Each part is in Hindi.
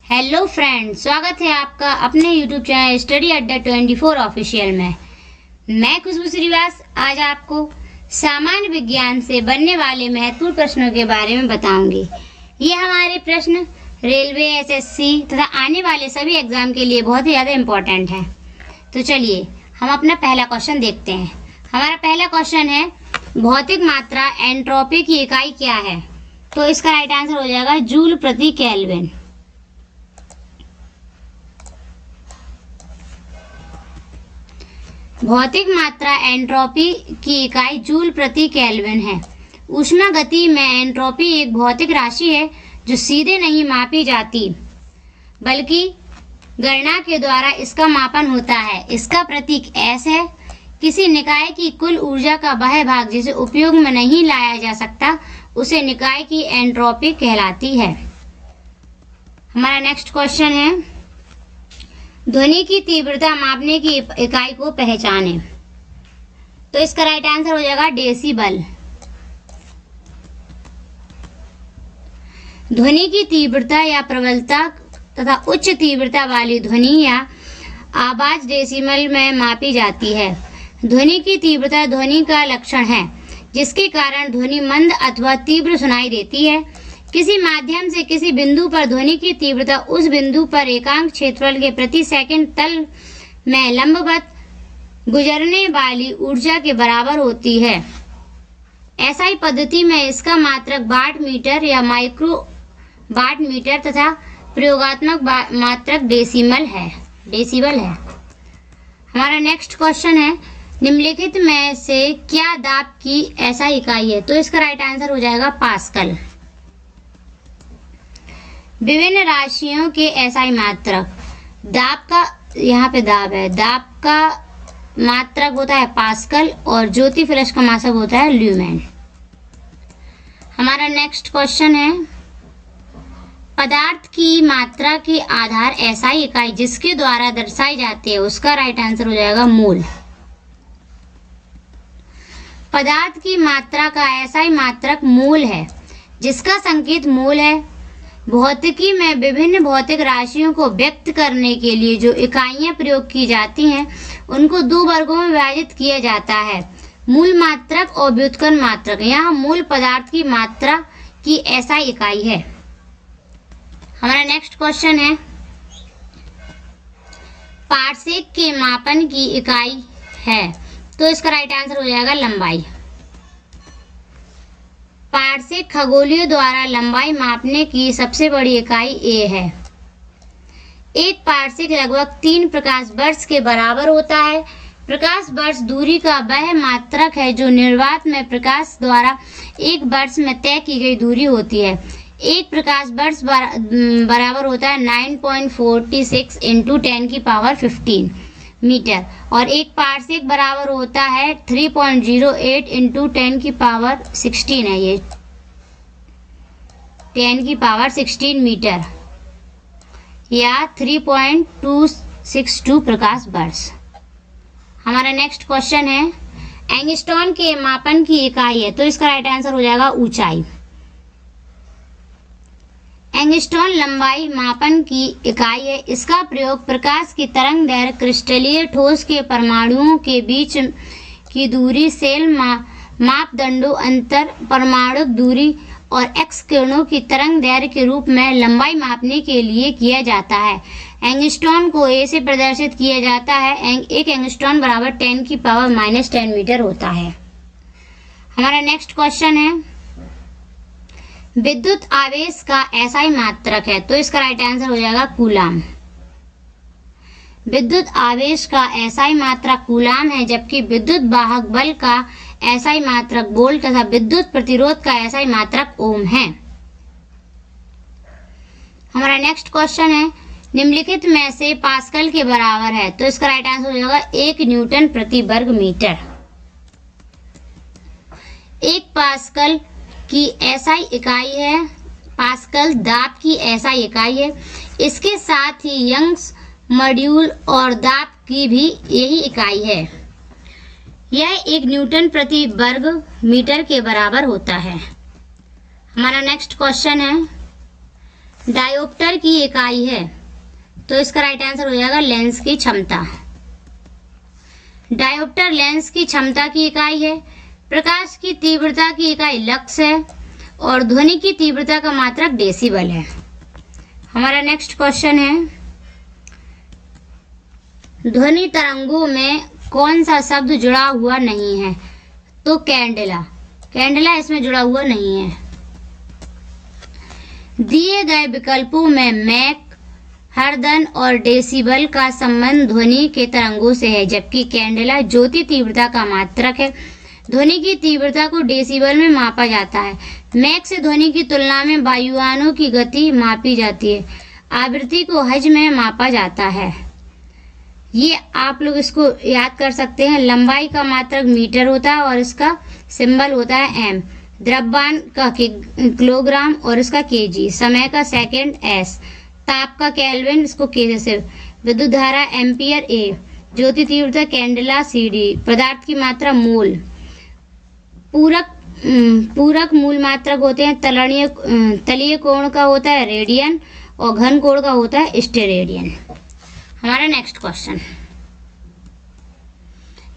हेलो फ्रेंड, स्वागत है आपका अपने यूट्यूब चैनल स्टडी अड्डा 24 ऑफिशियल में। मैं खुशबू श्रीवास आज आपको सामान्य विज्ञान से बनने वाले महत्वपूर्ण प्रश्नों के बारे में बताऊंगी। ये हमारे प्रश्न रेलवे, एसएससी तथा आने वाले सभी एग्जाम के लिए बहुत ही ज़्यादा इम्पोर्टेंट है। तो चलिए हम अपना पहला क्वेश्चन देखते हैं। हमारा पहला क्वेश्चन है, भौतिक मात्रा एंट्रोपी की इकाई क्या है? तो इसका राइट आंसर हो जाएगा जूल प्रति केल्विन। भौतिक मात्रा एंट्रोपी की इकाई जूल प्रति केल्विन है। ऊष्मा गति में एंट्रोपी एक भौतिक राशि है जो सीधे नहीं मापी जाती बल्कि गणना के द्वारा इसका मापन होता है। इसका प्रतीक S है। किसी निकाय की कुल ऊर्जा का वह भाग जिसे उपयोग में नहीं लाया जा सकता उसे निकाय की एंट्रोपी कहलाती है। हमारा नेक्स्ट क्वेश्चन है, ध्वनि की तीव्रता मापने की इकाई को पहचाने। तो इसका राइट आंसर हो जाएगा डेसिबल। ध्वनि की तीव्रता या प्रबलता तथा उच्च तीव्रता वाली ध्वनि या आवाज डेसिबल में मापी जाती है। ध्वनि की तीव्रता ध्वनि का लक्षण है जिसके कारण ध्वनि मंद अथवा तीव्र सुनाई देती है। किसी माध्यम से किसी बिंदु पर ध्वनि की तीव्रता उस बिंदु पर एकांक क्षेत्रफल के प्रति सेकंड तल में लंबवत गुजरने वाली ऊर्जा के बराबर होती है। एसआई पद्धति में इसका मात्रक वाट मीटर या माइक्रो वाट मीटर तथा प्रयोगात्मक मात्रक डेसिबल है। हमारा नेक्स्ट क्वेश्चन है, निम्नलिखित में से क्या दाब की एसआई इकाई है? तो इसका राइट आंसर हो जाएगा पास्कल। विभिन्न राशियों के एसआई मात्रक। दाब का यहाँ पे दाब है, दाब का मात्रक होता है पास्कल और ज्योति फ्लक्स का मात्रक होता है ल्यूमेन। हमारा नेक्स्ट क्वेश्चन है, पदार्थ की मात्रा के आधार एसआई इकाई जिसके द्वारा दर्शाई जाती है उसका राइट आंसर हो जाएगा मोल। पदार्थ की मात्रा का एसआई मात्रक मोल है जिसका संकेत मोल है। भौतिकी में विभिन्न भौतिक राशियों को व्यक्त करने के लिए जो इकाइयां प्रयोग की जाती हैं उनको दो वर्गों में विभाजित किया जाता है, मूल मात्रक और व्युत्पन्न मात्रक। यहाँ मूल पदार्थ की मात्रा की एसआई इकाई है। हमारा नेक्स्ट क्वेश्चन है, पारसेक के मापन की इकाई है? तो इसका राइट आंसर हो जाएगा लंबाई। पारसेक खगोलियों द्वारा लंबाई मापने की सबसे बड़ी इकाई ए है। एक पारसेक लगभग 3 प्रकाश वर्ष के बराबर होता है। प्रकाश वर्ष दूरी का वह मात्रक है जो निर्वात में प्रकाश द्वारा एक वर्ष में तय की गई दूरी होती है। एक प्रकाश वर्ष बराबर होता है 9.46 इंटू 10⁻15 मीटर और एक पारसेक बराबर होता है 3.08 इंटू 10⁻16 है, ये 10⁻16 मीटर या 3.262 प्रकाश वर्ष। हमारा नेक्स्ट क्वेश्चन है, एंगस्ट्रॉम के मापन की इकाई है? तो इसका राइट आंसर हो जाएगा ऊंचाई। एंगस्ट्रॉम लंबाई मापन की इकाई है। इसका प्रयोग प्रकाश की तरंग दैर्घ्य, क्रिस्टलीय ठोस के परमाणुओं के बीच की दूरी, सेल मापदंडों, अंतर परमाणु दूरी और एक्स किरणों की तरंग दैर्घ्य के रूप में लंबाई मापने के लिए किया जाता है। एंगस्ट्रॉम को ए से प्रदर्शित किया जाता है। एक एंगस्ट्रॉम बराबर 10⁻−10 मीटर होता है। हमारा नेक्स्ट क्वेश्चन है, विद्युत आवेश का एसआई मात्रक है? तो इसका राइट आंसर हो जाएगा कूलाम। विद्युत आवेश का एसआई मात्रक कूलाम है जबकि विद्युत वाहक बल का एसआई मात्रक वोल्ट तथा विद्युत प्रतिरोध का एसआई मात्रक ओम है। हमारा नेक्स्ट क्वेश्चन है, निम्नलिखित में से पास्कल के बराबर है? तो इसका राइट आंसर हो जाएगा 1 न्यूटन प्रति वर्ग मीटर। एक पास्कल की एसआई इकाई है। पास्कल दाब की एसआई इकाई है। इसके साथ ही यंग्स मॉड्यूल और दाब की भी यही इकाई है। यह 1 न्यूटन प्रति वर्ग मीटर के बराबर होता है। हमारा नेक्स्ट क्वेश्चन है, डायोप्टर की इकाई है, तो इसका राइट आंसर हो जाएगा लेंस की क्षमता। डायोप्टर लेंस की क्षमता की इकाई है। प्रकाश की तीव्रता की इकाई लक्स है और ध्वनि की तीव्रता का मात्रक डेसिबल है। हमारा नेक्स्ट क्वेश्चन है, ध्वनि तरंगों में कौन सा शब्द जुड़ा हुआ नहीं है? तो कैंडेला, कैंडेला इसमें जुड़ा हुआ नहीं है। दिए गए विकल्पों में मैक, हरदन और डेसिबल का संबंध ध्वनि के तरंगों से है, जबकि कैंडेला ज्योति तीव्रता का मात्रक है। ध्वनि की तीव्रता को डेसिबल में मापा जाता है। मैक से ध्वनि की तुलना में वायुयानों की गति मापी जाती है। आवृत्ति को हर्ट्ज में मापा जाता है। ये आप लोग इसको याद कर सकते हैं। लंबाई का मात्रक मीटर होता है और इसका सिंबल होता है एम। द्रव्यमान का किलोग्राम और इसका केजी। समय का सेकंड एस। ताप का केल्विन, इसको के से। विद्युत धारा एम्पियर ए। ज्योति तीव्रता कैंडेला सीडी। पदार्थ की मात्रा मोल। पूरक मूल मात्रक होते हैं। तलीय कोण का होता है रेडियन और घन कोण का होता है स्टेरेडियन। हमारा नेक्स्ट क्वेश्चन,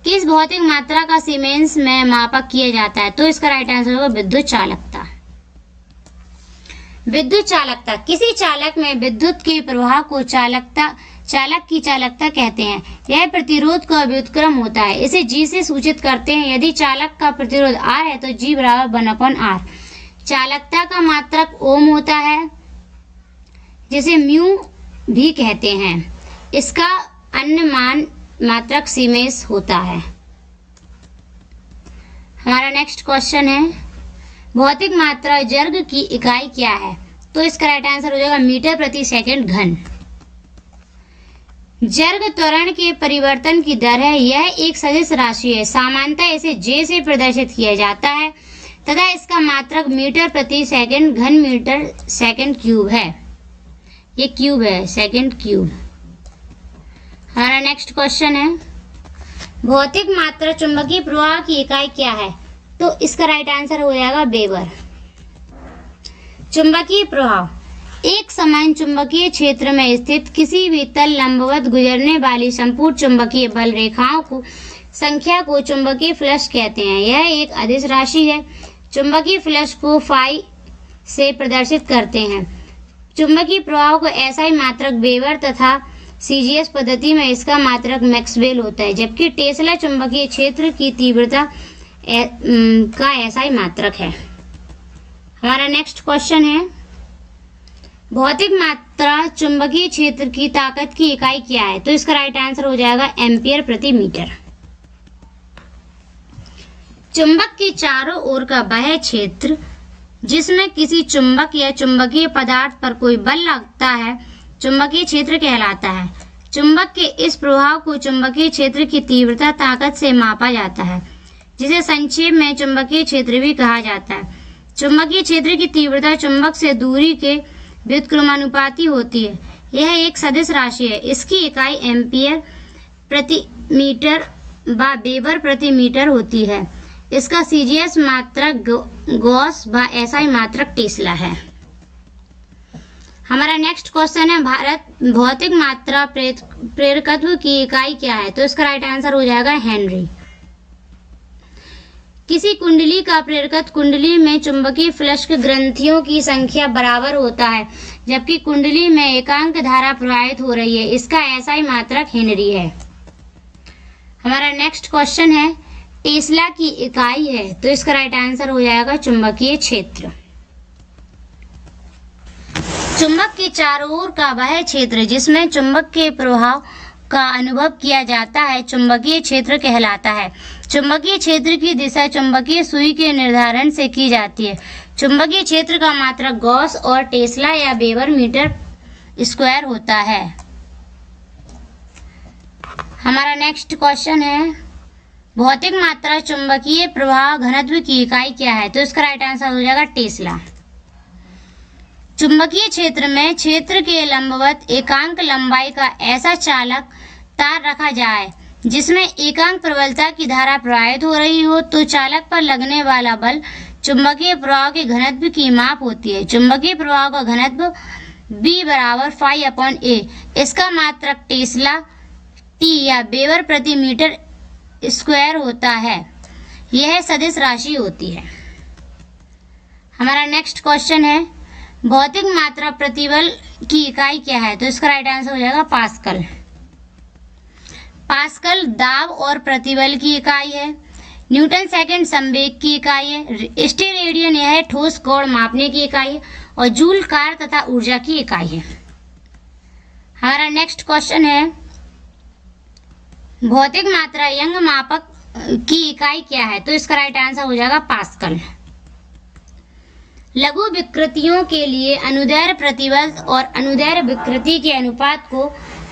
किस भौतिक मात्रा का सीमेंस में मापा किया जाता है? तो इसका राइट आंसर होगा विद्युत चालकता। विद्युत चालकता, किसी चालक में विद्युत के प्रवाह को चालक की चालकता कहते हैं। यह प्रतिरोध का व्युत्क्रम होता है। इसे G से सूचित करते हैं। यदि चालक का प्रतिरोध R है तो G बराबर 1/R। चालकता का मात्रक ओम होता है, जिसे म्यू भी कहते हैं। इसका अन्य मात्रक सीमेंस होता है। हमारा नेक्स्ट क्वेश्चन है, भौतिक मात्रा जर्ग की इकाई क्या है? तो इसका राइट आंसर हो जाएगा मीटर प्रति सेकंड घन। जर्ग त्वरण के परिवर्तन की दर है। यह एक सदिश राशि है। सामान्यतः इसे J से प्रदर्शित किया जाता है तथा इसका मात्रक मीटर प्रति सेकंड घन मीटर सेकंड क्यूब है। ये क्यूब है, सेकंड क्यूब। हमारा नेक्स्ट क्वेश्चन है, भौतिक मात्रा चुंबकीय प्रवाह की इकाई क्या है? तो इसका राइट आंसर हो जाएगा वेबर। चुंबकीय प्रवाह, एक समान चुंबकीय क्षेत्र में स्थित किसी भी तल लंबवत गुजरने वाली संपूर्ण चुंबकीय बल रेखाओं को संख्या को चुंबकीय फ्लक्स कहते हैं। यह एक अदिश राशि है। चुंबकीय फ्लक्स को फाई से प्रदर्शित करते हैं। चुंबकीय प्रवाह को ऐसा ही मात्रक वेबर तथा सीजीएस पद्धति में इसका मात्रक मैक्सवेल होता है, जबकि टेस्ला चुंबकीय क्षेत्र की तीव्रता का ऐसा ही मात्रक है। हमारा नेक्स्ट क्वेश्चन है, भौतिक मात्रा चुंबकीय क्षेत्र की ताकत की इकाई क्या है? तो इसका राइट आंसर हो जाएगा एम्पियर प्रति मीटर। चुंबक के चारों ओर का वह क्षेत्र जिसमें किसी चुंबक या चुंबकीय पदार्थ पर कोई बल लगता है चुंबकीय क्षेत्र कहलाता है। चुंबक के इस प्रभाव को चुंबकीय क्षेत्र की तीव्रता ताकत से मापा जाता है, जिसे संक्षेप में चुंबकीय क्षेत्र भी कहा जाता है। चुंबकीय क्षेत्र की तीव्रता चुंबक से दूरी के व्युत्क्रमानुपाती होती है। यह एक सदिश राशि है। इसकी इकाई एम्पियर प्रति मीटर व वेबर प्रति मीटर होती है। इसका सीजीएस मात्रक गॉस व एसआई मात्रक टेस्ला है। हमारा नेक्स्ट क्वेश्चन है, भारत भौतिक मात्रा प्रेरकत्व की इकाई क्या है? तो इसका राइट आंसर हो जाएगा हेनरी। किसी कुंडली का प्रेरकत्व कुंडली में चुंबकीय फ्लक्स ग्रंथियों की संख्या बराबर होता है, जबकि कुंडली में एकांक धारा प्रवाहित हो रही है। इसका ऐसा ही मात्रक हेनरी है। हमारा नेक्स्ट क्वेश्चन है, टेस्ला की इकाई है, तो इसका राइट आंसर हो जाएगा चुंबकीय क्षेत्र। चुंबक के चारों ओर का वह क्षेत्र जिसमें चुंबक के प्रभाव का अनुभव किया जाता है चुंबकीय क्षेत्र कहलाता है। चुंबकीय क्षेत्र की दिशा चुंबकीय सुई के निर्धारण से की जाती है। चुंबकीय क्षेत्र का मात्रक गॉस और टेस्ला या वेबर मीटर स्क्वायर होता है। हमारा नेक्स्ट क्वेश्चन है, भौतिक मात्रा चुंबकीय प्रवाह घनत्व की इकाई क्या है? तो इसका राइट आंसर हो जाएगा टेस्ला। चुंबकीय क्षेत्र में क्षेत्र के लंबवत एकांक लंबाई का ऐसा चालक तार रखा जाए जिसमें एकांक प्रबलता की धारा प्रवाहित हो रही हो, तो चालक पर लगने वाला बल चुंबकीय प्रवाह के घनत्व की माप होती है। चुंबकीय प्रवाह का घनत्व B बराबर 5/A। इसका मात्रक टेस्ला टी या वेबर प्रति मीटर स्क्वायर होता है। यह सदिश राशि होती है। हमारा नेक्स्ट क्वेश्चन है, भौतिक मात्रा प्रतिबल की इकाई क्या है? तो इसका राइट आंसर हो जाएगा पास्कल। पास्कल दाब और प्रतिबल की इकाई है। न्यूटन सेकंड संवेग की इकाई है। स्टेरेडियन यह ठोस कोण मापने की इकाई है और जूल कार्य तथा ऊर्जा की इकाई है। हमारा नेक्स्ट क्वेश्चन है, भौतिक मात्रा यंग मापक की इकाई क्या है? तो इसका राइट आंसर हो जाएगा पास्कल। लघु विकृतियों के लिए अनुदैर्ध्य प्रतिबल और अनुदैर्ध्य विकृति के अनुपात को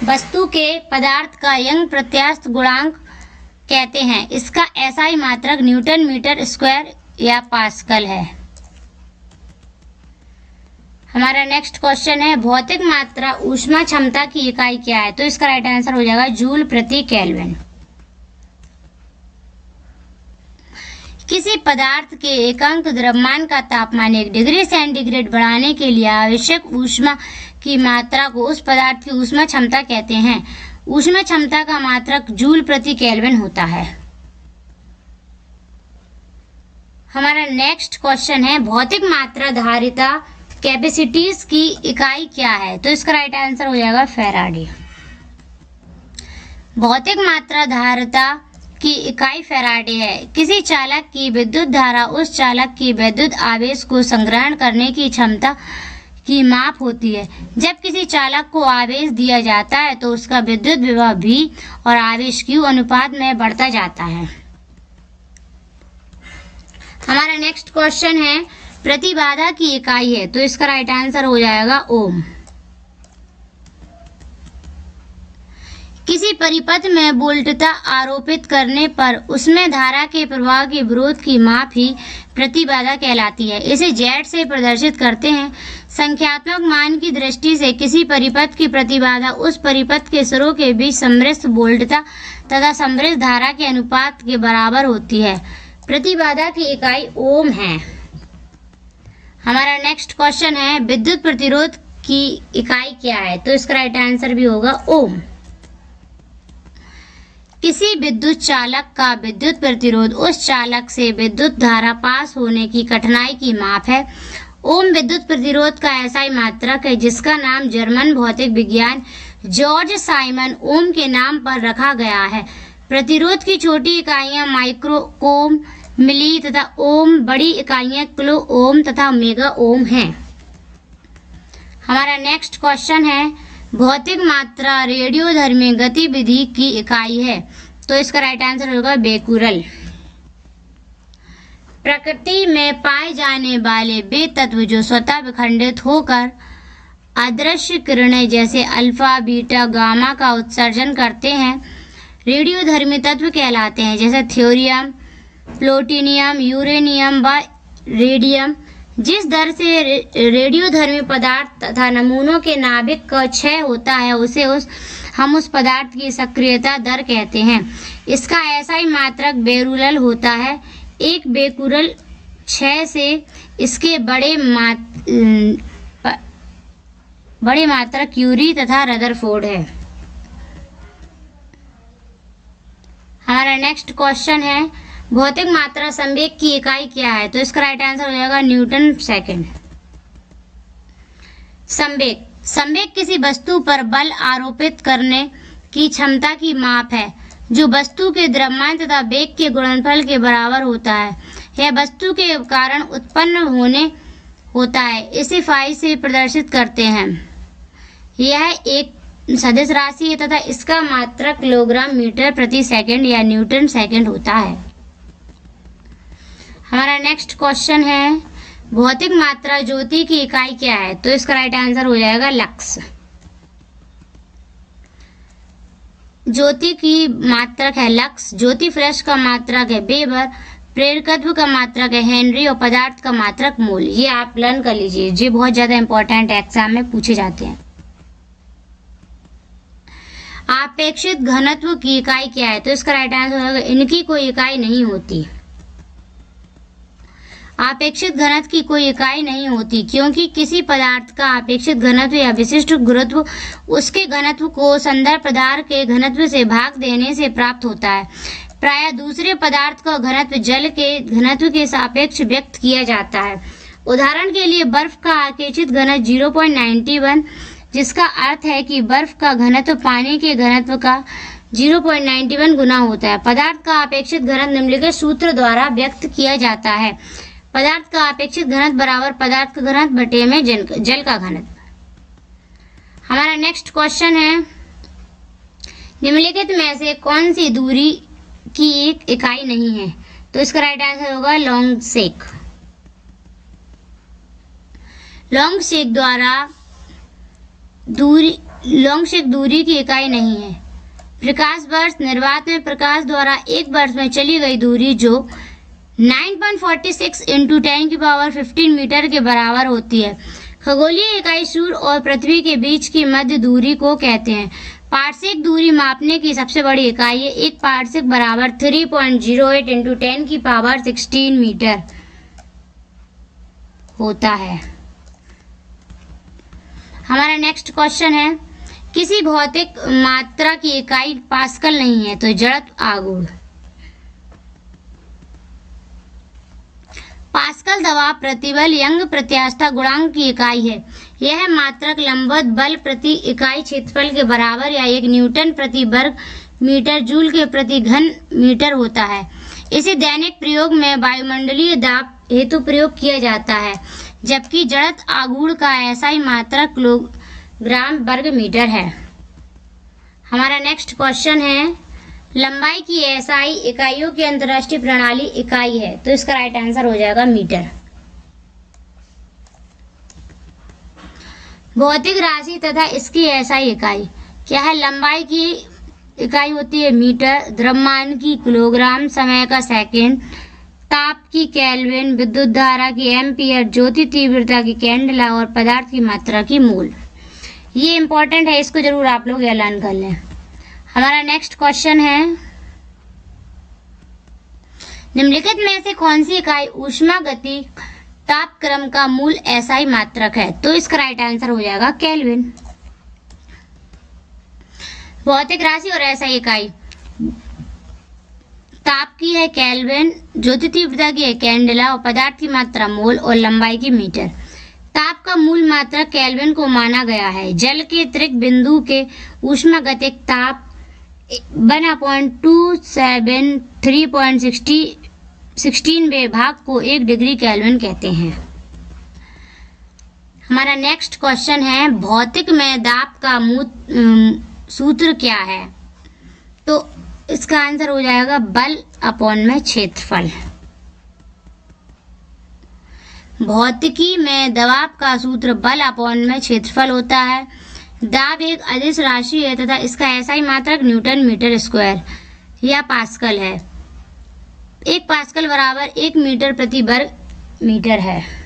वस्तु के पदार्थ का यंग प्रत्यास्थ गुणांक कहते हैं। इसका एसआई मात्रक न्यूटन मीटर स्क्वायर या पास्कल है। हमारा नेक्स्ट क्वेश्चन है, भौतिक मात्रा ऊष्मा क्षमता की इकाई क्या है? तो इसका राइट आंसर हो जाएगा जूल प्रति केल्विन। किसी पदार्थ के एकांक द्रव्यमान का तापमान 1 डिग्री सेंटीग्रेड बढ़ाने के लिए आवश्यक ऊष्मा की मात्रा को उस पदार्थ की ऊष्मा क्षमता कहते हैं। ऊष्मा क्षमता का मात्रक जूल प्रति केल्विन होता है। हमारा नेक्स्ट क्वेश्चन है, भौतिक मात्रा धारिता कैपेसिटीज की इकाई क्या है? तो इसका राइट आंसर हो जाएगा फैराडे। भौतिक मात्रा धारिता की इकाई फैराडे है। किसी चालक की विद्युत धारा उस चालक की विद्युत आवेश को संग्रहण करने की क्षमता की माप होती है। जब किसी चालक को आवेश दिया जाता है तो उसका विद्युत विभव V और आवेश Q अनुपात में बढ़ता जाता है। हमारा नेक्स्ट क्वेश्चन है, प्रतिबाधा की इकाई है। तो इसका राइट आंसर हो जाएगा ओम। किसी परिपथ में वोल्टता आरोपित करने पर उसमें धारा के प्रवाह के विरोध की माप ही प्रतिबाधा कहलाती है। इसे Z से प्रदर्शित करते हैं। संख्यात्मक मान की दृष्टि से किसी परिपथ की प्रतिबाधा उस परिपथ के सिरों के बीच समृद्ध वोल्टता तथा समृद्ध धारा के अनुपात के बराबर होती है। प्रतिबाधा की इकाई ओम है। हमारा नेक्स्ट क्वेश्चन है, विद्युत प्रतिरोध की इकाई क्या है? तो इसका राइट आंसर भी होगा ओम। किसी विद्युत चालक का विद्युत प्रतिरोध उस चालक से विद्युत धारा पास होने की कठिनाई की माप है। ओम विद्युत प्रतिरोध का ऐसा ही मात्रक है जिसका नाम जर्मन भौतिक विज्ञान जॉर्ज साइमन ओम के नाम पर रखा गया है। प्रतिरोध की छोटी इकाइयां माइक्रो ओम, मिली तथा ओम, बड़ी इकाइयां किलो ओम तथा मेगा ओम हैं। हमारा नेक्स्ट क्वेश्चन है, भौतिक मात्रा रेडियोधर्मी गतिविधि की इकाई है। तो इसका राइट आंसर होगा बेकुरल। प्रकृति में पाए जाने वाले वे तत्व जो स्वतः विखंडित होकर अदृश्य किरणें जैसे अल्फा, बीटा, गामा का उत्सर्जन करते हैं रेडियोधर्मी तत्व कहलाते हैं, जैसे थोरियम, प्लूटोनियम, यूरेनियम व रेडियम। जिस दर से रेडियोधर्मी पदार्थ तथा नमूनों के नाभिक का क्षय होता है हम उस पदार्थ की सक्रियता दर कहते हैं। इसका ऐसा ही मात्रक बेकुरल होता है। एक बेकुरल क्षय से इसके बड़े मात्रक क्यूरी तथा रदरफोर्ड है। हमारा नेक्स्ट क्वेश्चन है, भौतिक मात्रा संवेग की इकाई क्या है? तो इसका राइट आंसर हो जाएगा न्यूटन सेकंड। संवेग किसी वस्तु पर बल आरोपित करने की क्षमता की माप है जो वस्तु के द्रव्यमान तथा वेग के गुणनफल के बराबर होता है। यह वस्तु के कारण उत्पन्न होता है। इसे फाई से प्रदर्शित करते हैं। यह एक सदिश राशि है तथा इसका मात्रक किलोग्राम मीटर प्रति सेकंड या न्यूटन सेकंड होता है। हमारा नेक्स्ट क्वेश्चन है, भौतिक मात्रा ज्योति की इकाई क्या है? तो इसका राइट आंसर हो जाएगा लक्स। ज्योति की मात्रक है लक्स। ज्योति फ्लैश का मात्रक है वेबर। प्रेरकत्व का मात्रक है हेनरी और पदार्थ का मात्रक मोल। ये आप लर्न कर लीजिए, ये बहुत ज्यादा इंपॉर्टेंट एग्जाम में पूछे जाते हैं। आपेक्षित घनत्व की इकाई क्या है? तो इसका राइट आंसर होगा इनकी कोई इकाई नहीं होती। अपेक्षित घनत्व की कोई इकाई नहीं होती, क्योंकि किसी पदार्थ का अपेक्षित घनत्व या विशिष्ट गुरुत्व उसके घनत्व को संदर्भ पदार्थ के घनत्व से भाग देने से प्राप्त होता है। प्रायः दूसरे पदार्थ का घनत्व जल के घनत्व के सापेक्ष व्यक्त किया जाता है। उदाहरण के लिए बर्फ का अपेक्षित घनत्व 0.91, जिसका अर्थ है कि बर्फ का घनत्व पानी के घनत्व का 0.91 गुना होता है। पदार्थ का अपेक्षित घनत्व निम्नलिखित सूत्र द्वारा व्यक्त किया जाता है। पदार्थ का अपेक्षित घनत्व बराबर पदार्थ का घनत्व बटे में जल का घनत्व। हमारा नेक्स्ट क्वेश्चन है, निम्नलिखित में से कौन सी दूरी की एक इकाई नहीं है? तो इसका राइट आंसर होगा लॉन्ग सेक। लॉन्ग सेक दूरी की इकाई नहीं है। प्रकाश वर्ष निर्वात में प्रकाश द्वारा एक वर्ष में चली गई दूरी जो 9.46 × 10⁻15 मीटर के बराबर होती है। खगोलीय इकाई सूर्य और पृथ्वी के बीच की मध्य दूरी को कहते हैं। पार्सेक दूरी मापने की सबसे बड़ी इकाई है। एक पार्सेक बराबर 3.08 × 10⁻16 मीटर होता है। हमारा नेक्स्ट क्वेश्चन है, किसी भौतिक मात्रा की इकाई पास्कल नहीं है, तो जड़त्व आघूर्ण। पास्कल दबाव प्रतिबल यंग प्रत्यास्थता गुणांक की इकाई है। यह मात्रक लंबवत बल प्रति इकाई क्षेत्रफल के बराबर या 1 न्यूटन प्रति वर्ग मीटर जूल के प्रति घन मीटर होता है। इसे दैनिक प्रयोग में वायुमंडलीय दाब हेतु प्रयोग किया जाता है, जबकि जड़त्व आघूर्ण का एसआई मात्रक किलोग्राम वर्ग मीटर है। हमारा नेक्स्ट क्वेश्चन है, लंबाई की एसआई इकाइयों की अंतर्राष्ट्रीय प्रणाली इकाई है, तो इसका राइट आंसर हो जाएगा मीटर। भौतिक राशि तथा इसकी एसआई इकाई क्या है? लंबाई की इकाई होती है मीटर, द्रव्यमान की किलोग्राम, समय का सेकंड, ताप की केल्विन, विद्युत धारा की एम्पियर, ज्योति तीव्रता की कैंडेला और पदार्थ की मात्रा की मोल। ये इंपॉर्टेंट है, इसको जरूर आप लोग ऐलान कर लें। हमारा नेक्स्ट क्वेश्चन है, निम्नलिखित में से कौन सी इकाई ऊष्मागति तापक्रम का मूल एसआई मात्रक है? तो इसका राइट आंसर हो जाएगा केल्विन। भौतिक राशि और एसआई इकाई, ताप की है केल्विन, ज्योति तीव्रता की है कैंडेला और पदार्थ की मात्रा मोल और लंबाई की मीटर। ताप का मूल मात्रक केल्विन को माना गया है। जल के त्रिक बिंदु के ऊष्मागतिक ताप 1/273.16 भाग को 1 डिग्री केल्विन कहते हैं। हमारा नेक्स्ट क्वेश्चन है, भौतिक में दाब का सूत्र क्या है? तो इसका आंसर हो जाएगा बल अपॉन में क्षेत्रफल। भौतिकी में दबाव का सूत्र बल अपॉन में क्षेत्रफल होता है। दाब एक अदिश राशि है तथा इसका एसआई मात्रक न्यूटन मीटर स्क्वायर या पास्कल है। 1 पास्कल बराबर 1 मीटर प्रति वर्ग मीटर है।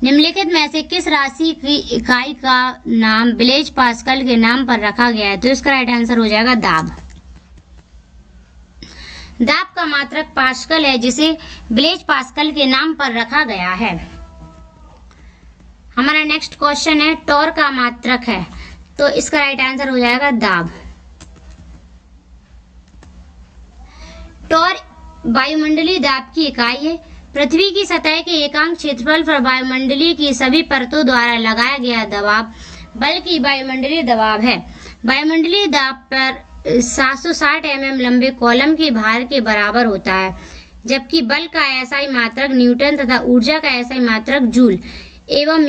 निम्नलिखित में से किस राशि की इकाई का नाम ब्लेज पास्कल के नाम पर रखा गया है? तो इसका राइट आंसर हो जाएगा दाब। दाब का मात्रक पास्कल है, जिसे ब्लेज पास्कल के नाम पर रखा गया है। हमारा नेक्स्ट क्वेश्चन है, टॉर का मात्रक है, तो इसका राइट आंसर हो जाएगा दाब। टॉर वायुमंडलीय दाब की इकाई है। पृथ्वी की सतह के एकांक क्षेत्रफल पर वायुमंडलीय की सभी परतों द्वारा लगाया गया दबाव बल की वायुमंडलीय दबाव है। वायुमंडलीय दाब पर 760 mm लंबे कॉलम के भार के बराबर होता है, जबकि बल का एसआई मात्रक न्यूटन तथा ऊर्जा का एसआई मात्रक जूल एवं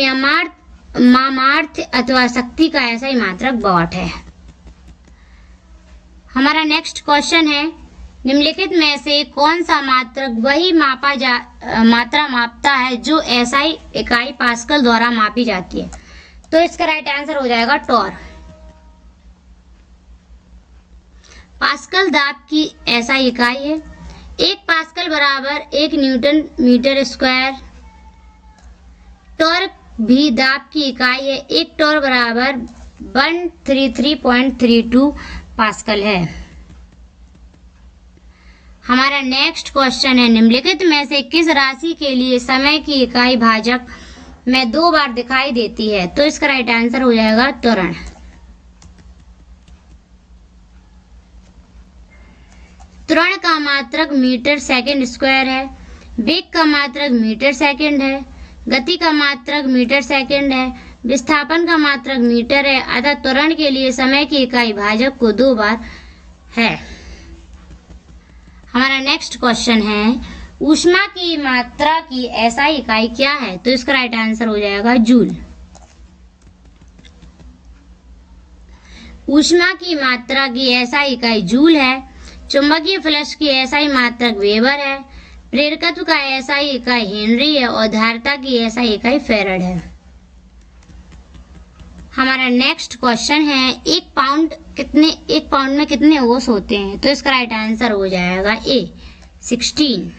मामार्थ अथवा शक्ति का एसआई मात्रक वॉट है। हमारा नेक्स्ट क्वेश्चन है, निम्नलिखित में से कौन सा मात्रक वही मात्रा मापता है जो एसआई इकाई पास्कल द्वारा मापी जाती है? तो इसका राइट आंसर हो जाएगा टॉर। पास्कल दाब की एसआई इकाई है। 1 पास्कल बराबर 1 न्यूटन मीटर स्क्वायर। टॉर्क भी दाब की इकाई है। 1 टॉर्क बराबर 133.32 पास्कल है। हमारा नेक्स्ट क्वेश्चन है, निम्नलिखित में से किस राशि के लिए समय की इकाई भाजक में 2 बार दिखाई देती है? तो इसका राइट आंसर हो जाएगा त्वरण। त्वरण का मात्रक मीटर सेकंड स्क्वायर है, वेग का मात्रक मीटर सेकंड है, गति का मात्रक मीटर सेकंड है, विस्थापन का मात्रक मीटर है, अतः त्वरण के लिए समय की इकाई भाजक को 2 बार है। हमारा नेक्स्ट क्वेश्चन है, ऊष्मा की मात्रा की एसआई इकाई क्या है? तो इसका राइट आंसर हो जाएगा जूल। ऊष्मा की मात्रा की एसआई इकाई जूल है। चुंबकीय फ्लक्स की एसआई मात्रक वेबर है। प्रेरकत्व का एसआई इकाई हेनरी है और धारिता की एसआई इकाई फैराड है। हमारा नेक्स्ट क्वेश्चन है, एक पाउंड में कितने ओस होते हैं? तो इसका राइट आंसर हो जाएगा ए 16।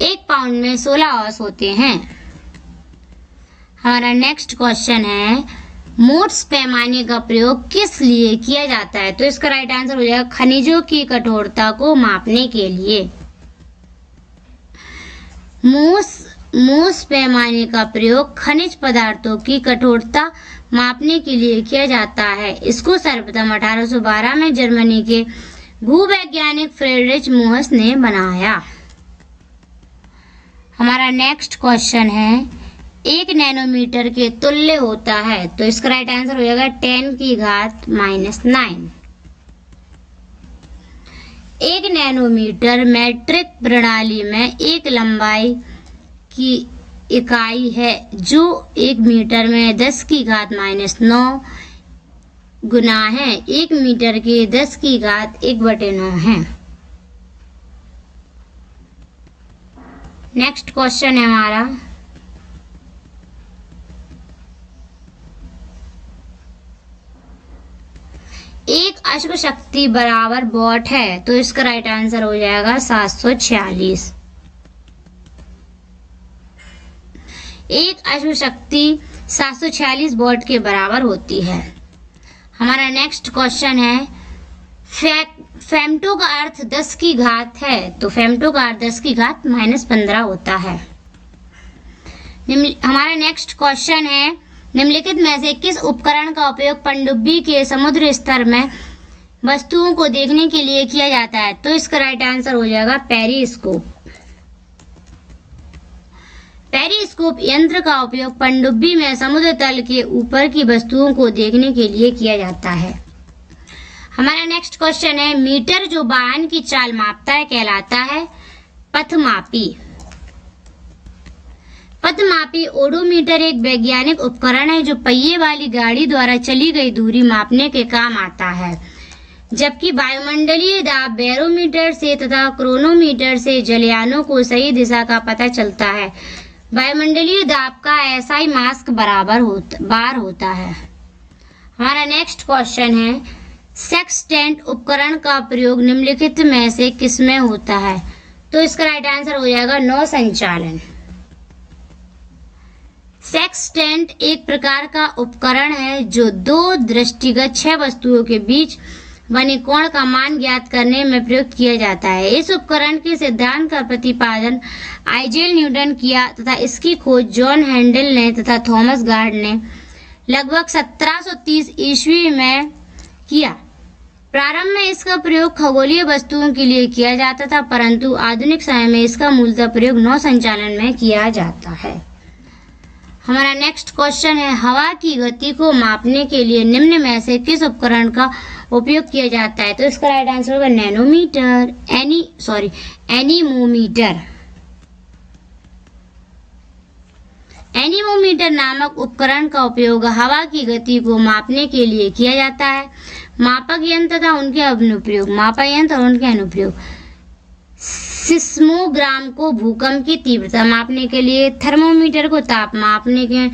एक पाउंड में 16 ओस होते हैं। हमारा नेक्स्ट क्वेश्चन है, मोट्स पैमाने का प्रयोग किस लिए किया जाता है? तो इसका राइट आंसर हो जाएगा खनिजों की कठोरता को मापने के लिए। मोस पैमाने का प्रयोग खनिज पदार्थों की कठोरता मापने के लिए किया जाता है। इसको सर्वप्रथम 1812 में जर्मनी के भूवैज्ञानिक फ्रेडरिच मोहस ने बनाया। हमारा नेक्स्ट क्वेश्चन है, 1 नैनोमीटर के तुल्य होता है? तो इसका राइट आंसर हो जाएगा 10⁻⁹। 1 नैनोमीटर मैट्रिक प्रणाली में एक लंबाई की इकाई है जो 1 मीटर में 10⁻⁹ गुना है 1 मीटर के 10⁻⁹ है। नेक्स्ट क्वेश्चन है हमारा, एक अश्व शक्ति बराबर वॉट है? तो इसका राइट आंसर हो जाएगा 746। एक अश्व शक्ति 746 वॉट के बराबर होती है। हमारा नेक्स्ट क्वेश्चन है, फेमटो का अर्थ 10 की घात है? तो फेमटो का अर्थ 10 की घात -15 होता है। हमारा नेक्स्ट क्वेश्चन है, निम्नलिखित में से किस उपकरण का उपयोग पनडुब्बी के समुद्र स्तर में वस्तुओं को देखने के लिए किया जाता है? तो इसका राइट आंसर हो जाएगा पेरिस्कोप। पेरिस्कोप यंत्र का उपयोग पनडुब्बी में समुद्र तल के ऊपर की वस्तुओं को देखने के लिए किया जाता है। हमारा नेक्स्ट क्वेश्चन है, मीटर जो वाहन की चाल मापता है कहलाता है पथमापी। पथमापी ओडोमीटर एक वैज्ञानिक उपकरण है जो पहिए वाली गाड़ी द्वारा चली गई दूरी मापने के काम आता है, जबकि वायुमंडलीय दाब बैरोमीटर से तथा क्रोनोमीटर से जलयानों को सही दिशा का पता चलता है। वायुमंडलीय दाब का एसआई मास्क बार होता है। हमारा नेक्स्ट क्वेश्चन है, सेक्सटेंट उपकरण का प्रयोग निम्नलिखित में से किसमें होता है? तो इसका राइट आंसर हो जाएगा नौ संचालन। सेक्सटेंट एक प्रकार का उपकरण है जो 2 दृष्टिगत 6 वस्तुओं के बीच बने कोण का मान ज्ञात करने में प्रयुक्त किया जाता है। इस उपकरण के सिद्धांत का प्रतिपादन आइजैक न्यूटन किया तथा इसकी खोज जॉन हैंडल ने तथा थॉमस गार्ड ने लगभग 1730 ईस्वी में किया। प्रारंभ में इसका प्रयोग खगोलीय वस्तुओं के लिए किया जाता था, परंतु आधुनिक समय में इसका मूलतः प्रयोग नौ संचालन में किया जाता है। हमारा नेक्स्ट क्वेश्चन है, हवा की गति को मापने के लिए निम्न में से किस उपकरण का उपयोग किया जाता है? तो इसका राइट आंसर होगा एनीमोमीटर। एनीमोमीटर नामक उपकरण का उपयोग हवा की गति को मापने के लिए किया जाता है। मापक यंत्र तथा उनके अनुप्रयोग सिस्मोग्राम को भूकंप की तीव्रता मापने के लिए, थर्मोमीटर को ताप मापने के,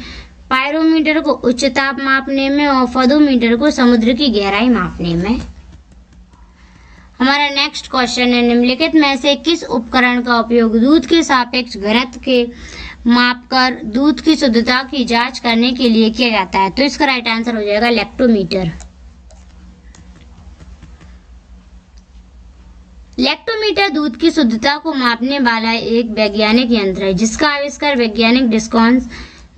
पायरोमीटर को उच्च ताप मापने में और फदोमीटर को समुद्र की गहराई मापने में। हमारा नेक्स्ट क्वेश्चन है, निम्नलिखित में से किस उपकरण का उपयोग दूध के सापेक्ष घनत्व के मापकर दूध की शुद्धता की जांच करने के लिए किया जाता है? तो इसका राइट आंसर हो जाएगा लैक्टोमीटर। लैक्टोमीटर दूध की शुद्धता को मापने वाला एक वैज्ञानिक यंत्र है जिसका आविष्कार वैज्ञानिक डिस्कॉन्स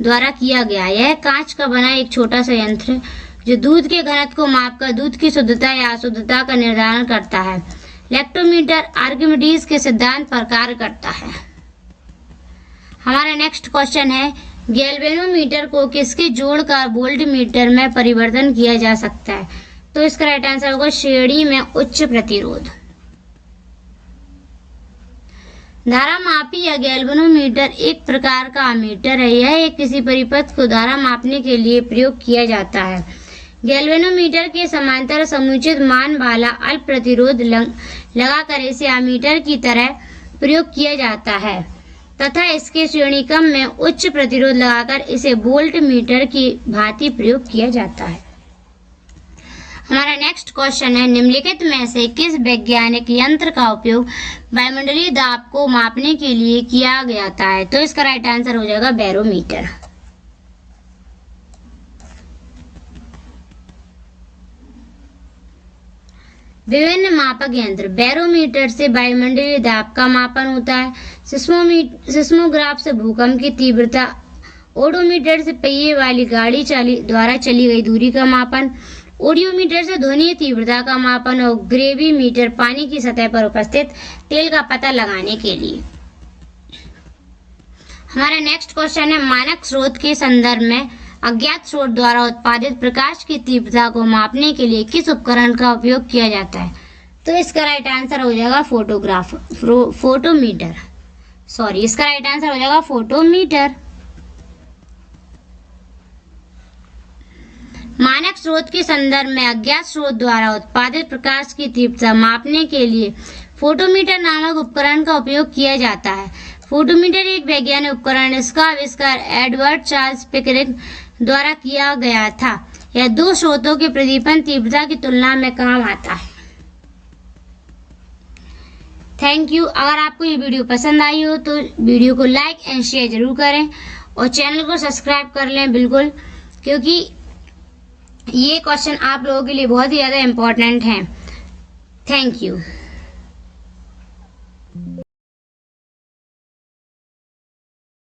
द्वारा किया गया। यह कांच का बना एक छोटा सा यंत्र है जो दूध के घनत्व को मापकर दूध की शुद्धता या अशुद्धता का निर्धारण करता है। लैक्टोमीटर आर्किमिडीज के सिद्धांत पर कार्य करता है। हमारा नेक्स्ट क्वेश्चन है, गैल्वेनोमीटर को किसके जोड़कर वोल्टमीटर में परिवर्तन किया जा सकता है? तो इसका राइट आंसर होगा श्रेणी में उच्च प्रतिरोध। धारा मापी या गैल्वेनोमीटर एक प्रकार का अमीटर है। यह एक किसी परिपथ को धारा मापने के लिए प्रयोग किया जाता है। गैल्वेनोमीटर के समांतर समुचित मान वाला अल्प प्रतिरोध लगाकर इसे अमीटर की तरह प्रयोग किया जाता है तथा इसके श्रेणी क्रम में उच्च प्रतिरोध लगाकर इसे वोल्ट मीटर की भांति प्रयोग किया जाता है। हमारा नेक्स्ट क्वेश्चन है, निम्नलिखित में से किस वैज्ञानिक यंत्र का उपयोग वायुमंडलीय दाब को मापने के लिए किया जाता है? तो इसका राइट आंसर हो जाएगा बैरोमीटर। विभिन्न मापक यंत्र। बैरोमीटर से वायुमंडलीय दाब का मापन होता है। सिस्मोग्राफ से भूकंप की तीव्रता। ओडोमीटर से पहिए वाली गाड़ी द्वारा चली गई दूरी का मापन। ओडियोमीटर से ध्वनि तीव्रता का मापन और ग्रेविमीटर पानी की सतह पर उपस्थित तेल का पता लगाने के लिए। हमारा नेक्स्ट क्वेश्चन है, मानक स्रोत के संदर्भ में अज्ञात स्रोत द्वारा उत्पादित प्रकाश की तीव्रता को मापने के लिए किस उपकरण का उपयोग किया जाता है? तो इसका राइट आंसर हो जाएगा फोटोमीटर। इसका राइट आंसर हो जाएगा फोटोमीटर। मानक स्रोत के संदर्भ में अज्ञात स्रोत द्वारा उत्पादित प्रकाश की तीव्रता मापने के लिए फोटोमीटर नामक उपकरण का उपयोग किया जाता है। फोटोमीटर एक वैज्ञानिक उपकरण, इसका आविष्कार एडवर्ड चार्ल्स पिकरिक द्वारा किया गया था। यह दो स्रोतों के प्रदीपन तीव्रता की तुलना में काम आता है। Thank you. अगर आपको ये वीडियो पसंद आई हो तो वीडियो को लाइक एंड शेयर जरूर करें और चैनल को सब्सक्राइब कर लें बिल्कुल, क्योंकि ये क्वेश्चन आप लोगों के लिए बहुत ही ज़्यादा इम्पोर्टेंट हैं। Thank you.